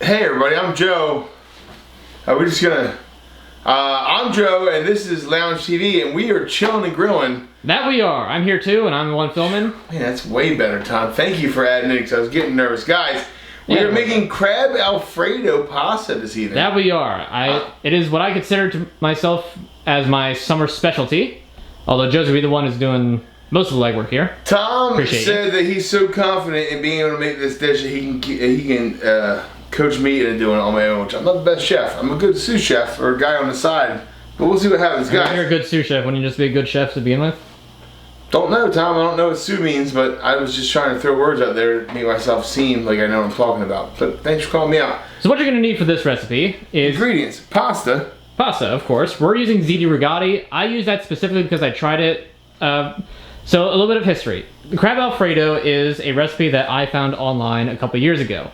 Hey everybody, I'm Joe. I'm Joe, and this is Lounge TV, and we are chilling and grilling. That we are. I'm here too, and I'm the one filming. Man, that's way better, Tom. Thank you for adding it, because I was getting nervous. Guys, we are making crab Alfredo pasta this evening. That we are. It is what I consider to myself as my summer specialty. Although Joe's gonna be the one who's doing most of the legwork here. Tom said that he's so confident in being able to make this dish that he can coach me into doing it on my own. Which I'm not the best chef. I'm a good sous chef or a guy on the side. But we'll see what happens, guys. You're a good sous chef. Wouldn't you just be a good chef to begin with? Don't know, Tom. I don't know what sous means, but I was just trying to throw words out there to make myself seem like I know what I'm talking about. But thanks for calling me out. So what you're going to need for this recipe is... ingredients. Pasta. Pasta, of course. We're using ziti ricotta. I use that specifically because I tried it. So a little bit of history. The crab Alfredo is a recipe that I found online a couple years ago.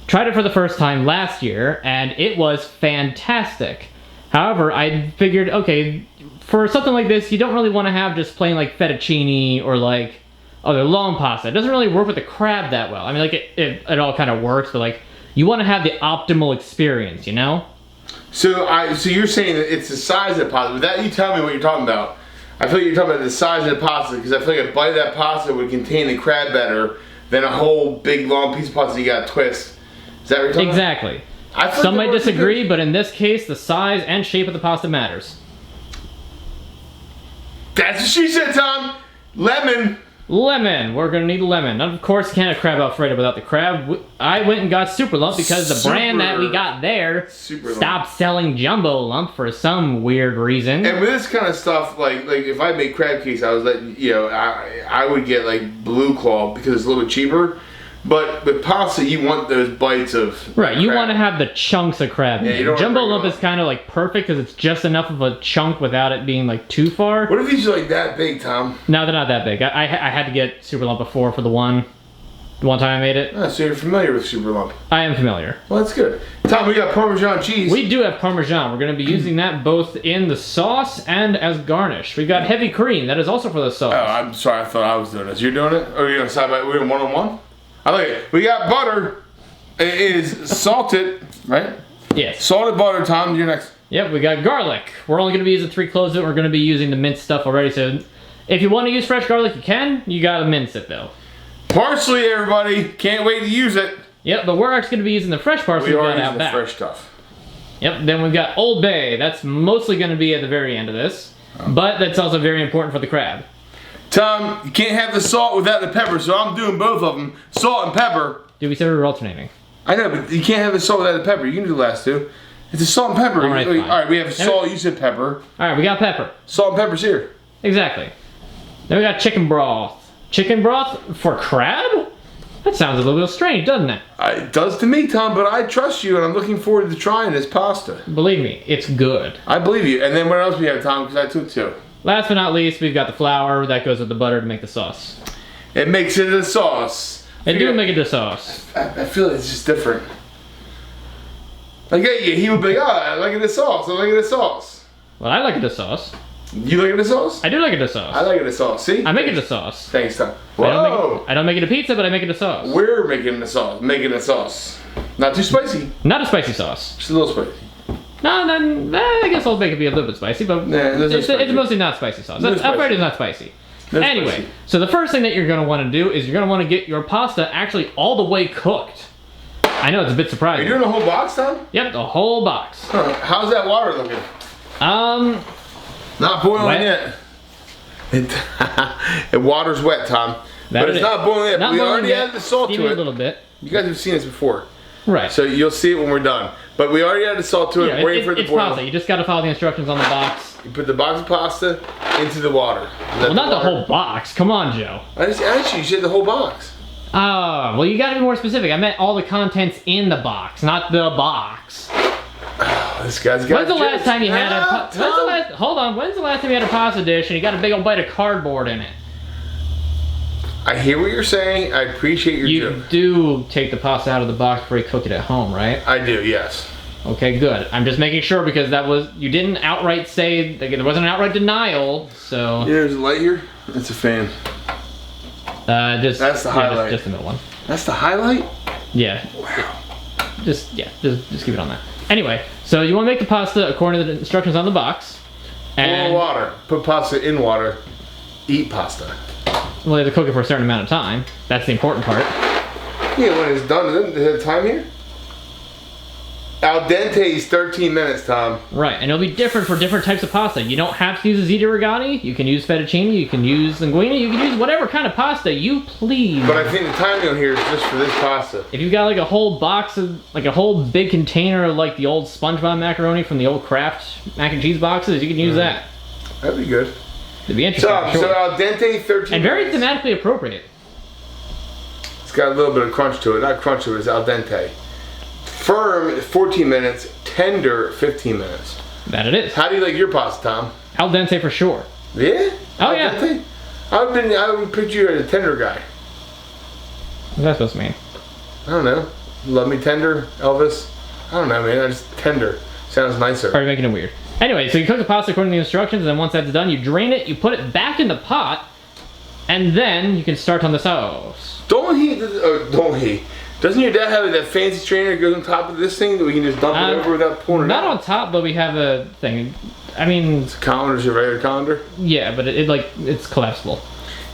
Tried it for the first time last year, and it was fantastic. However, I figured, okay, for something like this, you don't really want to have just plain like fettuccine or like other long pasta. It doesn't really work with the crab that well. I mean, like it all kind of works, but like you want to have the optimal experience, you know? So you're saying that it's the size of the pasta. Without you telling me what you're talking about, I feel like you're talking about the size of the pasta, because I feel like a bite of that pasta would contain the crab better than a whole big long piece of pasta you got to twist. Is that what you're talking Exactly. about? Some might disagree, but in this case, the size and shape of the pasta matters. That's what she said, Tom. Lemon. Lemon. We're going to need lemon. Of course, you can't have crab Alfredo without the crab. I went and got Super Lump because the brand that we got there stopped selling Jumbo Lump for some weird reason. And with this kind of stuff, like if I made crab cakes, I was letting, I would get like Blue Claw because it's a little bit cheaper. But with pasta, you want those bites of right. You crab. want to have the chunks of crab. Yeah, you don't Jumbo Lump is kind of like perfect because it's just enough of a chunk without it being like too far. What if these are like that big, Tom? No, they're not that big. I had to get Super Lump before for the one time I made it. Oh, so you're familiar with Super Lump? I am familiar. Well, that's good. Tom, we got Parmesan cheese. We do have Parmesan. We're going to be using that both in the sauce and as garnish. We've got heavy cream. That is also for the sauce. Oh, I'm sorry. I thought I was doing this. You're doing it? Or are you going to side by? We're in one-on-one? I like it. We got butter. It is salted, right? Yes. Salted butter, Tom. You're next. Yep, we got garlic. We're only going to be using 3 cloves of it. We're going to be using the minced stuff already. So if you want to use fresh garlic, you can. You got to mince it, though. Parsley, everybody. Can't wait to use it. Yep, but we're actually going to be using the fresh parsley. We are using the fresh stuff. Yep, then we've got Old Bay. That's mostly going to be at the very end of this. But that's also very important for the crab. Tom, you can't have the salt without the pepper, so I'm doing both of them. Salt and pepper. Dude, we said we were alternating. I know, but you can't have the salt without the pepper. You can do the last two. It's a salt and pepper. All right, all right, we have salt, you said pepper. All right, we got pepper. Salt and pepper's here. Exactly. Then we got chicken broth. Chicken broth for crab? That sounds a little bit strange, doesn't it? It does to me, Tom, but I trust you, and I'm looking forward to trying this pasta. Believe me, it's good. I believe you. And then what else we have, Tom, because I took 2. Last but not least, we've got the flour that goes with the butter to make the sauce. It makes it a sauce. It do make it a sauce. I feel it's just different. Like, he would be like, oh, I like it a sauce. I like it a sauce. Well, I like it a sauce. You like it a sauce? I do like it a sauce. I like it a sauce. See? I make it a sauce. Thanks, Tom. I don't make it a pizza, but I make it a sauce. We're making the sauce. Making a sauce. Not too spicy. Not a spicy sauce. Just a little spicy. No, then I guess Old Bay could be a little bit spicy, but it's mostly not spicy sauce. Alfredo's not spicy. Anyway, so the first thing that you're going to want to do is you're going to want to get your pasta actually all the way cooked. I know, it's a bit surprising. Are you doing the whole box, Tom? Yep, the whole box. Huh. How's that water looking? Not boiling wet. yet. The water's wet, Tom. But it's not boiling yet. We already added the salt to it. A little bit. You guys have seen this before. Right. So you'll see it when we're done. But we already added the salt to it, waiting for it to boil. It's pasta. You just got to follow the instructions on the box. You put the box of pasta into the water. Well, not the whole box. Come on, Joe. I just asked you. You said the whole box. Oh, well, you got to be more specific. I meant all the contents in the box, not the box. This guy's got. When's the last time you had a? Hold on. When's the last time you had a pasta dish and you got a big old bite of cardboard in it? I hear what you're saying. I appreciate your joke. You do take the pasta out of the box before you cook it at home, right? I do. Yes. Okay, good. I'm just making sure because you didn't outright say there wasn't an outright denial. So. There's a light here. That's a fan. That's the highlight. Just the middle one. That's the highlight? Yeah. Wow. just keep it on that. Anyway, so you want to make the pasta according to the instructions on the box. And boil water. Put pasta in water. Eat pasta. Well, you have to cook it for a certain amount of time. That's the important part. Yeah, when it's done, does it have time here? Al dente is 13 minutes, Tom. Right, and it'll be different for different types of pasta. You don't have to use a ziti rigatoni. You can use fettuccine. You can use linguine. You can use whatever kind of pasta you please. But I think the timing on here is just for this pasta. If you've got like a whole box of, like a whole big container of like the old SpongeBob macaroni from the old Kraft mac and cheese boxes, you can use that. That'd be good. It'd be interesting. So al dente, 13 and very minutes. thematically appropriate. It's got a little bit of crunch to it. Not crunch to it, it's al dente. Firm, 14 minutes. Tender, 15 minutes. That it is. How do you like your pasta, Tom? Al dente for sure. Yeah? Oh, Al yeah. dente? I would picture you as a tender guy. What's that supposed to mean? I don't know. Love me tender, Elvis? I don't know, man. I just tender. Sounds nicer. Are you making it weird? Anyway, so you cook the pasta according to the instructions, and then once that's done, you drain it, you put it back in the pot, and then you can start on the sauce. Don't he? Doesn't your dad have that fancy strainer that goes on top of this thing that we can just dump it over without pouring it out? Not on top, but we have a thing. I mean... It's a colander, it's a regular colander? Yeah, but it's collapsible.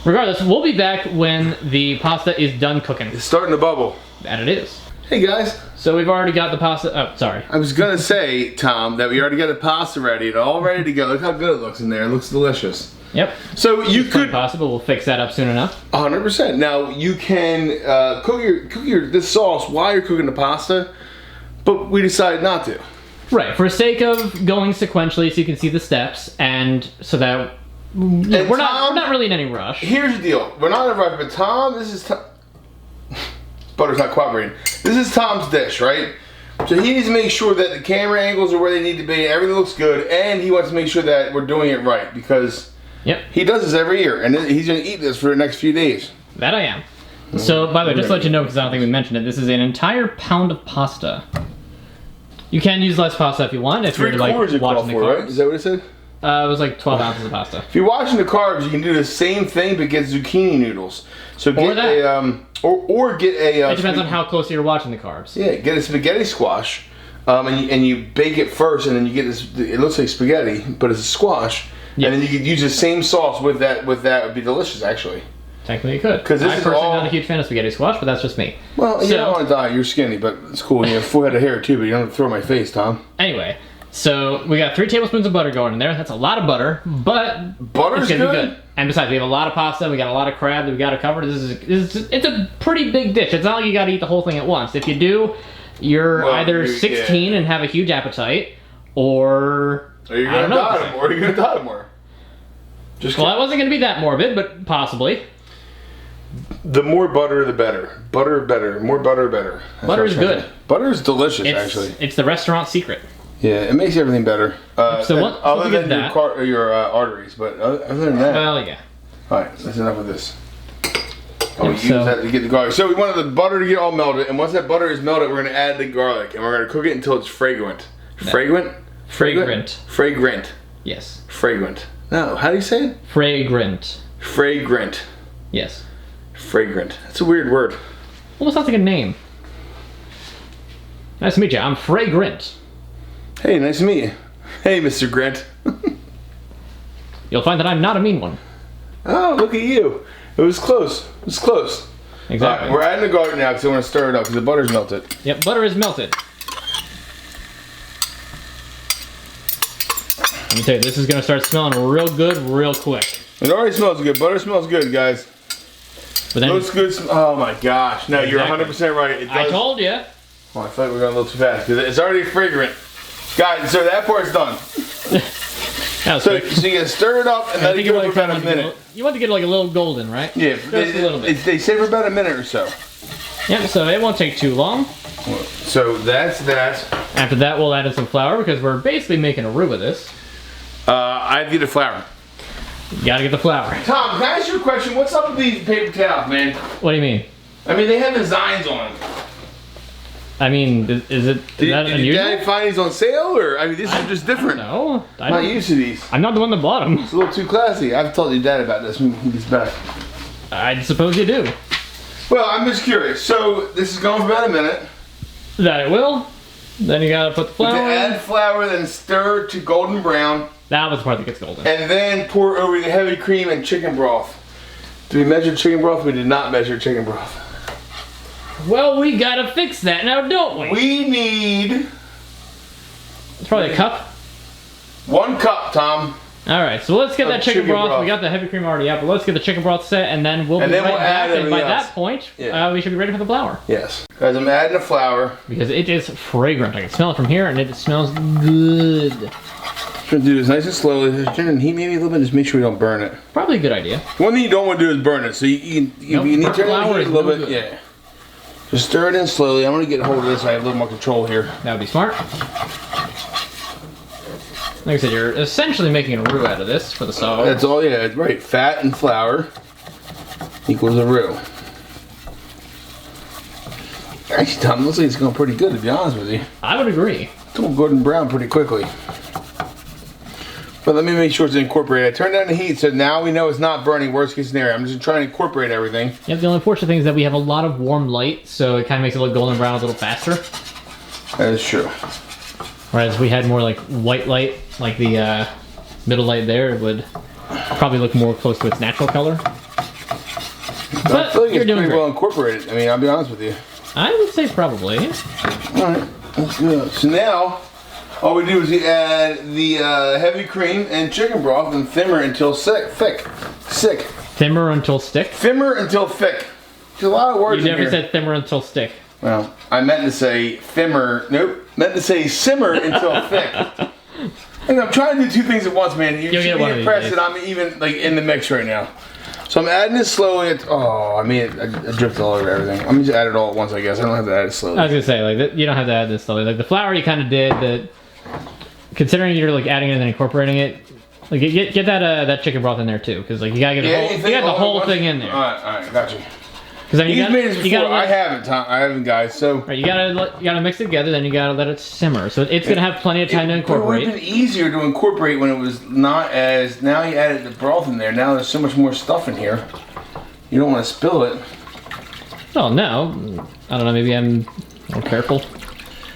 Regardless, we'll be back when the pasta is done cooking. It's starting to bubble. That it is. Hey guys. So we've already got the pasta... Oh, sorry. I was gonna say, Tom, that we already got the pasta ready. It's all ready to go. Look how good it looks in there. It looks delicious. Yep. So you could... Possible. We'll fix that up soon enough. 100%. Now, you can cook this sauce while you're cooking the pasta, but we decided not to. Right. For sake of going sequentially so you can see the steps, and so that... we're not really in any rush. Here's the deal. We're not in a rush, but Tom, this is... Butter's not cooperating. This is Tom's dish, right? So he needs to make sure that the camera angles are where they need to be, everything looks good, and he wants to make sure that we're doing it right, because he does this every year, and he's going to eat this for the next few days. That I am. So, by the way, just to let you know, because I don't think we mentioned it, this is an entire pound of pasta. You can use less pasta if you want, if you're like watching the carbs. Right? Is that what it said? It was like 12 ounces of pasta. If you're watching the carbs, you can do the same thing, but get zucchini noodles. So get or get a... it depends on how close you're watching the carbs. Yeah, get a spaghetti squash, and you bake it first, and then you get this, it looks like spaghetti, but it's a squash. Yeah. And then you could use the same sauce with that. It would be delicious, actually. Technically you could. Because I'm personally not a huge fan of spaghetti squash, but that's just me. Well, you don't want to die. You're skinny, but it's cool. You have a full head of hair, too, but you don't have to throw my face, Tom. Anyway, so we got 3 tablespoons of butter going in there. That's a lot of butter, but Butter's it's gonna good. be good. And besides, we have a lot of pasta. We got a lot of crab that we got to cover. It's a pretty big dish. It's not like you got to eat the whole thing at once. If you do, you're either 16 and have a huge appetite, or you're going to die more. You're going to die more. Well, I wasn't going to be that morbid, but possibly. The more butter, the better. Butter, better. More butter, better. Butter is good. Butter is delicious, actually. It's the restaurant secret. Yeah, it makes everything better. Other than your arteries, but other than that. Well, yeah. All right, that's enough of this. Use that to get the garlic. So we wanted the butter to get all melted, and once that butter is melted, we're going to add the garlic, and we're going to cook it until it's fragrant. Fragrant? Fragrant. Fragrant. Yes. Fragrant. No, how do you say it? Fragrant. Fragrant. Yes. Fragrant. That's a weird word. Almost sounds like a name. Nice to meet you. I'm Fragrant. Hey, nice to meet you. Hey, Mr. Grant. You'll find that I'm not a mean one. Oh, look at you. It was close. It was close. Exactly. We're adding the garlic now because I want to stir it up because the butter's melted. Yep, butter is melted. Let me tell you, this is going to start smelling real good real quick. It already smells good. Butter smells good, guys. But then looks good. Oh my gosh. No, you're 100% right. It does. I told you. Oh, I thought we were going a little too fast because it's already fragrant. Guys, so that part's done. So you can stir it up and let it go for about a minute. You want to get like a little golden, right? Yeah, just a little bit. They say for about a minute or so. Yep, so it won't take too long. So that's that. After that, we'll add in some flour because we're basically making a roux of this. I have to get the flour. You gotta get the flour. Tom, can I ask you a question? What's up with these paper towels, man? What do you mean? I mean, they have designs on them. I mean, is that unusual? Did your dad find these on sale, or I mean, these are just different? No, I'm not used to these. I'm not the one that bought them. It's a little too classy. I've told your dad about this when he gets back. I suppose you do. Well, I'm just curious. So this is going for about a minute. That it will. Then you gotta put the flour in. Add flour, then stir to golden brown. That was the part that gets golden. And then pour over the heavy cream and chicken broth. Did we measure chicken broth? We did not measure chicken broth. Well, we gotta fix that now, don't we? We need... It's probably a cup. 1 cup, Tom. Alright, so let's get that chicken broth. We got the heavy cream already out, but let's get the chicken broth set, and then we'll be right back. And by that point, we should be ready for the flour. Yes. Guys, I'm adding the flour. Because it is fragrant. I can smell it from here, and it smells good. Trying to do this nice and slowly. Turn the heat maybe a little bit, just make sure we don't burn it. Probably a good idea. One thing you don't want to do is burn it, so you need to turn the heat a little bit. Yeah. Just stir it in slowly. I'm going to get a hold of this so I have a little more control here. That would be smart. Like I said, you're essentially making a roux out of this for the sauce. That's all, yeah, right. Fat and flour equals a roux. Actually, Tom, looks like it's going pretty good, to be honest with you. I would agree. It's all golden brown pretty quickly. But let me make sure it's incorporated. I turned down the heat, so now we know it's not burning, worst case scenario. I'm just trying to incorporate everything. Yep, the only unfortunate thing is that we have a lot of warm light, so it kind of makes it look golden brown a little faster. That is true. Whereas if we had more like white light, like the middle light there, it would probably look more close to its natural color. But I feel like you're doing pretty well incorporated. I mean, I'll be honest with you. I would say probably. Alright, let's do it. So now, all we do is we add the heavy cream and chicken broth and simmer until thick. Simmer until stick? Simmer until thick. There's a lot of words in here. You never said simmer until stick. Well, I meant to say simmer. Nope. Meant to say simmer until thick. And I'm trying to do 2 things at once, man. You should be impressed that I'm even like in the mix right now. So I'm adding this slowly. I dripped all over everything. I'm just add it all at once, I guess. I don't have to add it slowly. I was gonna say, like, you don't have to add this slowly. Like the flour, you kind of did. That, considering you're like adding it and then incorporating it, like get that chicken broth in there too, because like you gotta get the whole thing in there. All right, gotcha. Because then He's made this before. I haven't, guys. So right, you gotta mix it together. Then you gotta let it simmer. So it's gonna have plenty of time to incorporate. It would have been easier to incorporate when it was not as. Now you added the broth in there. Now there's so much more stuff in here. You don't want to spill it. Oh no, I don't know. Maybe I'm more careful.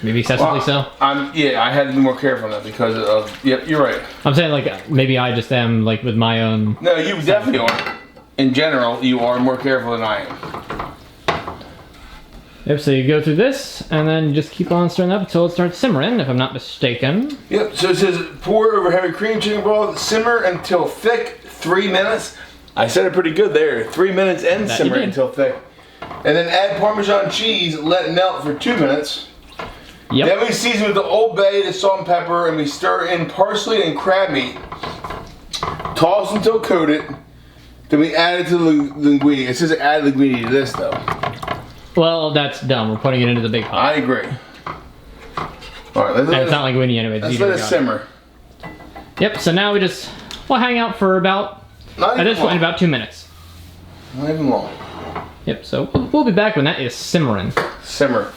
Maybe excessively so. I had to be more careful on that because of. Yep, you're right. I'm saying like maybe I just am like with my own. No, you definitely are. In general, you are more careful than I am. Yep, so you go through this, and then you just keep on stirring up until it starts simmering, if I'm not mistaken. Yep, so it says pour over heavy cream chicken broth, simmer until thick, 3 minutes. I said it pretty good there. 3 minutes and simmer until thick. And then add Parmesan cheese, let it melt for 2 minutes. Yep. Then we season with the Old Bay, the salt and pepper, and we stir in parsley and crab meat. Toss until coated. Then we add it to the linguine. It says add linguine to this though. Well, that's dumb. We're putting it into the big pot. I agree. Alright, it's not linguine anyway. Let's let it simmer. Yep, so now we'll hang out for about, at this point, about 2 minutes. Not even long. Yep, so we'll be back when that is simmering. Simmer.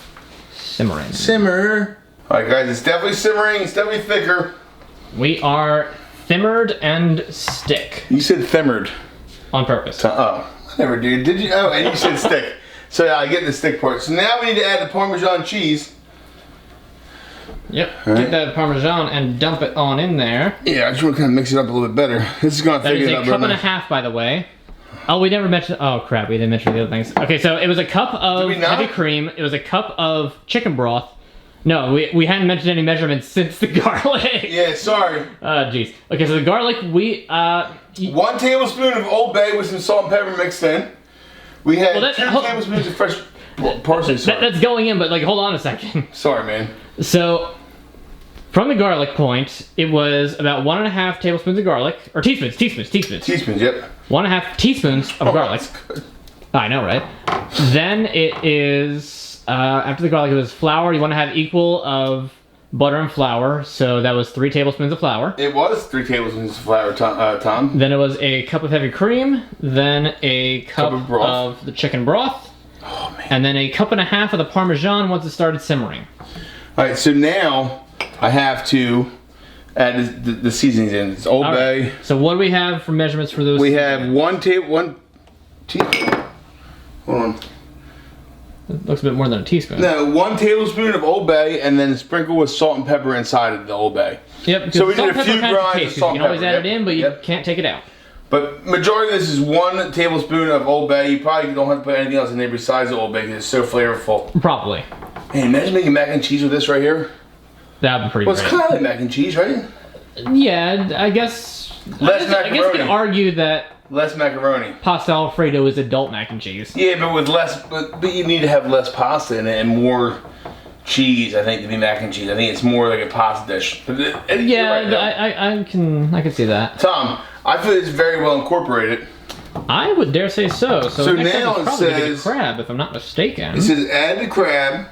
Simmering. Simmer. Alright guys, it's definitely simmering. It's definitely thicker. We are simmered and stick. You said simmered. On purpose. Oh, I never did. Did you? Oh, and you said stick. So yeah, I get the stick part. So now we need to add the Parmesan cheese. Yep. Right. Get that Parmesan and dump it on in there. Yeah, I just want to kind of mix it up a little bit better. This is going to figure it out. That is a cup and a half, by the way. Oh, we never mentioned. Oh crap, we didn't mention the other things. Okay, so it was a cup of heavy cream. It was a cup of chicken broth. No, we hadn't mentioned any measurements since the garlic. Yeah, sorry. Jeez. Okay, so the garlic, 1 tablespoon of Old Bay with some salt and pepper mixed in. We had 2 tablespoons of fresh parsley. That's going in, but like, hold on a second. Sorry, man. So, from the garlic point, it was about 1.5 tablespoons of garlic, or teaspoons. Teaspoons, yep. 1.5 teaspoons of garlic. I know, right? Then it is. After the garlic, it was flour. You want to have equal of butter and flour, so that was 3 tablespoons of flour. It was 3 tablespoons of flour, Tom. Then it was a cup of heavy cream, then a cup of the chicken broth, and then a cup and a half of the Parmesan once it started simmering. All right, so now I have to add the seasonings in. It's Old Bay. Right. So what do we have for measurements for those? We have 1 teaspoon. Hold on. It looks a bit more than a teaspoon. No, 1 tablespoon of Old Bay, and then sprinkle with salt and pepper inside of the Old Bay. Yep. So we salt did a and few pepper grinds of salt You and can always pepper. add it in, but you can't take it out. But majority of this is 1 tablespoon of Old Bay. You probably don't have to put anything else in there besides the Old Bay because it's so flavorful. Probably. Hey, imagine making mac and cheese with this right here. That would be pretty Well, it's great. kind of like mac and cheese, right? Yeah, I guess. Less I guess macaroni. you can argue that Less macaroni. pasta Alfredo is adult mac and cheese. Yeah, but with less, but you need to have less pasta in it and more cheese, I think, to be mac and cheese. I think it's more like a pasta dish. But Yeah, right, I can see that. Tom, I feel it's very well incorporated. I would dare say so. So next now up it is probably gonna be the says- crab, if I'm not mistaken. It says add the crab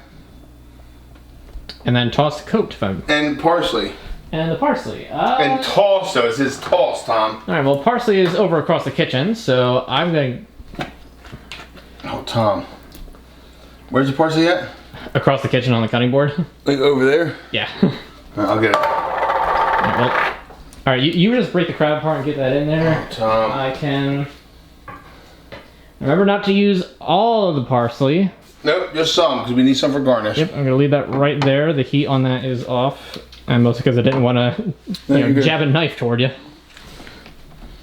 And then toss the coat, and parsley. and the parsley. And toss, though. It says toss, Tom. All right. Well, parsley is over across the kitchen, so I'm going Oh, Tom. Where's the parsley at? across the kitchen on the cutting board. Like over there? Yeah. I'll get it. Well, all right. You just break the crab apart and get that in there. Tom. I can. Remember not to use all of the parsley. Nope, just some, because we need some for garnish. Yep, I'm gonna leave that right there. The heat on that is off, and mostly because I didn't want to, you're good. jab a knife toward you.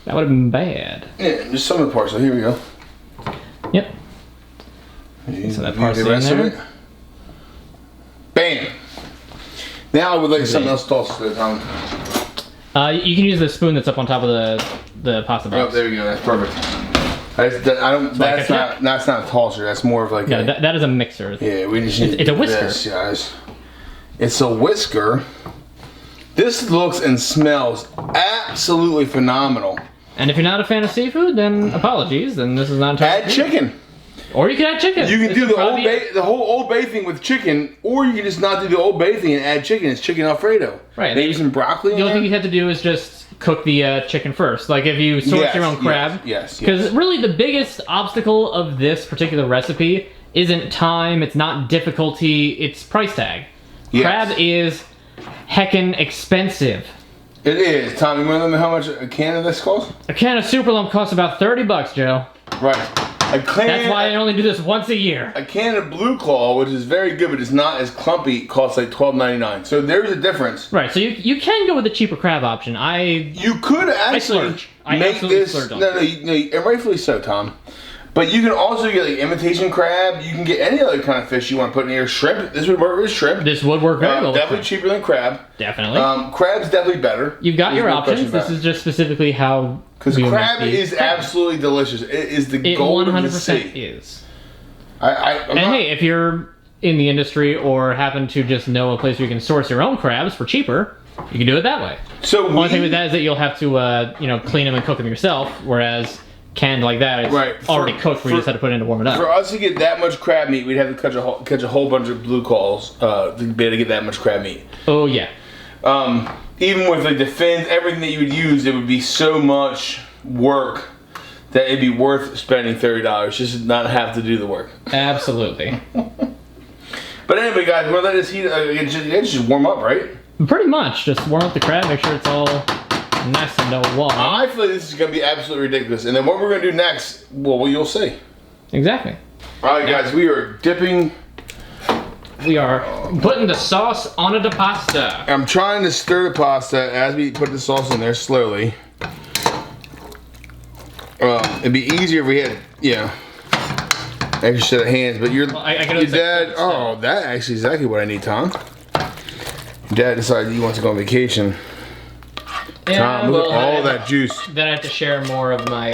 That would have been bad. Yeah, just some of the parsley. Here we go. Yep. So that parsley in there. Bam! Now I would like something else tossed to it, Tom. You can use the spoon that's up on top of the pasta Oh, box. there we go. That's perfect. That's not a tosser. That's more of like Yeah, a... that is a mixer. Yeah, we just need It's to a do whisker. this, guys. It's a whisker. This looks and smells absolutely phenomenal. And if you're not a fan of seafood, then apologies. Then this is not entirely Add chicken. Or you can add chicken. You can This do would the probably the whole Old Bay thing with chicken, or you can just not do the Old Bay thing and add chicken. It's chicken Alfredo. Right. Maybe some broccoli. The only thing you have to do is just cook the chicken first. Like if you source your own crab. Yes. Because really the biggest obstacle of this particular recipe isn't time, it's not difficulty, it's price tag. Yes. Crab is heckin' expensive. It is. Tom, you want to know how much a can of this costs? A can of Super Lump costs about $30, Joe. Right. That's why I only do this once a year. A can of Blue Claw, which is very good, but it's not as clumpy, costs like $12.99. So there's a difference. Right, so you can go with the cheaper crab option. You could actually splurge. I make absolutely this. splurge on No, and rightfully so, Tom. But you can also get like imitation crab. You can get any other kind of fish you want to put in here. Shrimp. This would work with shrimp. This would work very well with Definitely shrimp. cheaper than crab. Definitely. Crab's definitely better. You've got There's your no options. question This about is just specifically how because we crab make these is crabs. absolutely delicious. It is the It gold of the 100% sea. is. I'm And not- hey, if you're in the industry or happen to just know a place where you can source your own crabs for cheaper, you can do it that way. So Only thing with that is that you'll have to, clean them and cook them yourself, whereas canned like that, it's Right. already cooked where you just had to put it in to warm it up. For us to get that much crab meat, we'd have to catch a whole bunch of blue calls to be able to get that much crab meat. Oh, yeah. Even with like the fins, everything that you would use, it would be so much work that it'd be worth spending $30 just to not have to do the work. Absolutely. But anyway, guys, we'll let this heat. It's just warm up, right? Pretty much. Just warm up the crab, make sure it's all nice and warm. I feel like this is going to be absolutely ridiculous. And then what we're going to do next, well, you'll see. Exactly. All right, guys, we are dipping. We are putting the sauce on the pasta. I'm trying to stir the pasta as we put the sauce in there slowly. It'd be easier if we had, extra set of hands. But your dad, that actually is exactly what I need, Tom. Your dad decided he wants to go on vacation. Tom, look at all that juice. Then I have to share more of my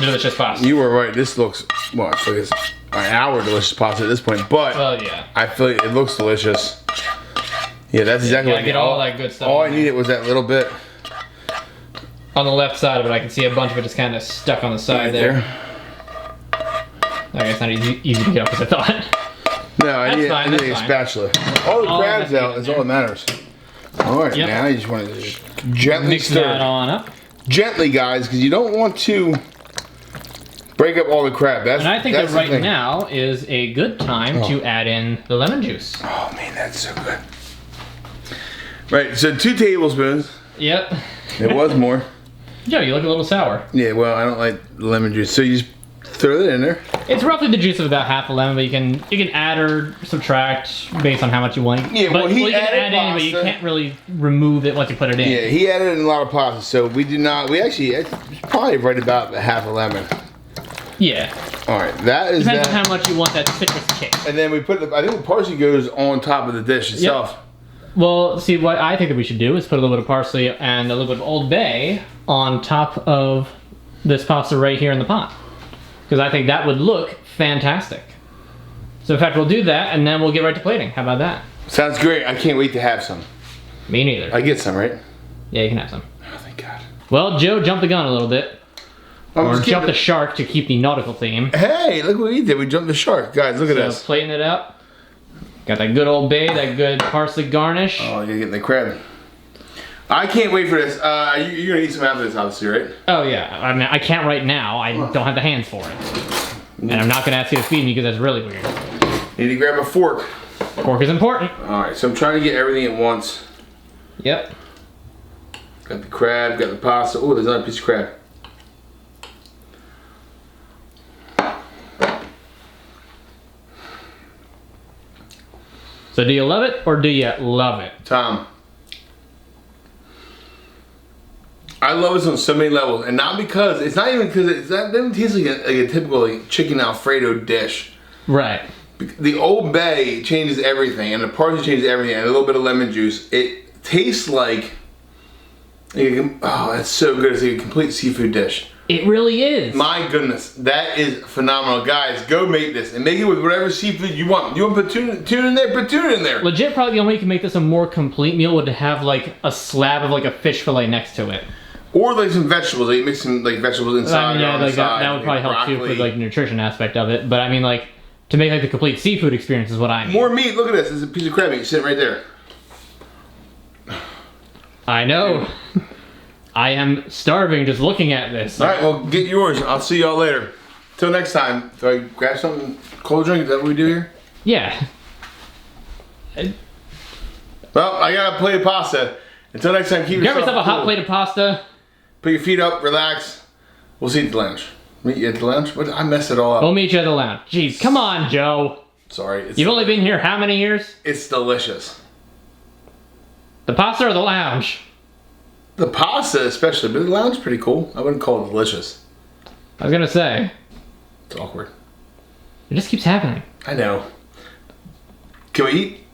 delicious pasta. You were right. This looks, well, it's like it's our delicious pasta at this point. But Well, yeah. I feel like it looks delicious. Yeah, that's exactly what I get all that good stuff. All I needed was that little bit. On the left side of it, I can see a bunch of it just kind of stuck on the side Right there. Okay, it's not easy to get up as I thought. No, I need a spatula. All the crabs out is all that matters. All right, now you just want to just gently Mix stir. that on up. Gently, guys, because you don't want to break up all the crab. And I think that right now is a good time to add in the lemon juice. Oh, man, that's so good. Right, so 2 tablespoons. Yep. There was more. Yeah, you look a little sour. Yeah, well, I don't like lemon juice. So you just throw that in there. It's roughly the juice of about half a lemon, but you can add or subtract based on how much you want. Yeah, but he you can added add in, but you can't really remove it once you put it in. Yeah, he added in a lot of pasta, so we did not. We actually it's probably right about the half a lemon. Yeah. All right, that is depends that. on how much you want that citrus kick. And then we put the. I think the parsley goes on top of the dish itself. Yep. Well, see, what I think that we should do is put a little bit of parsley and a little bit of Old Bay on top of this pasta right here in the pot. Because I think that would look fantastic. So in fact, we'll do that and then we'll get right to plating. How about that? Sounds great. I can't wait to have some. Me neither. I get some, right? Yeah, you can have some. Oh, thank God. Well, Joe jumped the gun a little bit. Or jumped the shark to keep the nautical theme. Hey, look what we did. We jumped the shark. Guys, look at this. Plating it up. Got that good Old Bay, that good parsley garnish. Oh, you're getting the crab. I can't wait for this. You're gonna eat some after this, obviously, right? Oh yeah. I mean, I can't right now. I don't have the hands for it. And I'm not gonna ask you to feed me because that's really weird. You need to grab a fork. Fork is important. All right, so I'm trying to get everything at once. Yep. Got the crab, got the pasta. Oh, there's another piece of crab. So do you love it or do you love it? Tom, I love this on so many levels, and not because it's not even because it doesn't taste like a typical like chicken Alfredo dish. Right. The Old Bay changes everything, and the parsley changes everything, and a little bit of lemon juice. It tastes like oh, that's so good. It's like a complete seafood dish. It really is. My goodness, that is phenomenal. Guys, go make this and make it with whatever seafood you want. You want to put tuna in there? Put tuna in there. Legit, probably the only way you can make this a more complete meal would to have like a slab of like a fish fillet next to it. Or like some vegetables. Like mix some like vegetables inside. I mean, yeah, like that would probably help broccoli. too for like the nutrition aspect of it. But I mean, like to make like the complete seafood experience is what I mean. More meat. Look at this. There's a piece of crab meat sitting right there. I know. I am starving just looking at this. All right, well, get yours. I'll see y'all later. Till next time. Do I grab something cold drink? Is that what we do here? Yeah. Well, I got a plate of pasta. Until next time, keep Grab yourself yourself a hot cool. plate of pasta. Put your feet up, relax. We'll see you at the lounge. Meet you at the lounge? What? I messed it all up. We'll meet you at the lounge. Jeez, come on, Joe. Sorry. You've only been here how many years? It's delicious. The pasta or the lounge? The pasta especially, but the lounge is pretty cool. I wouldn't call it delicious. I was gonna say. It's awkward. It just keeps happening. I know. Can we eat?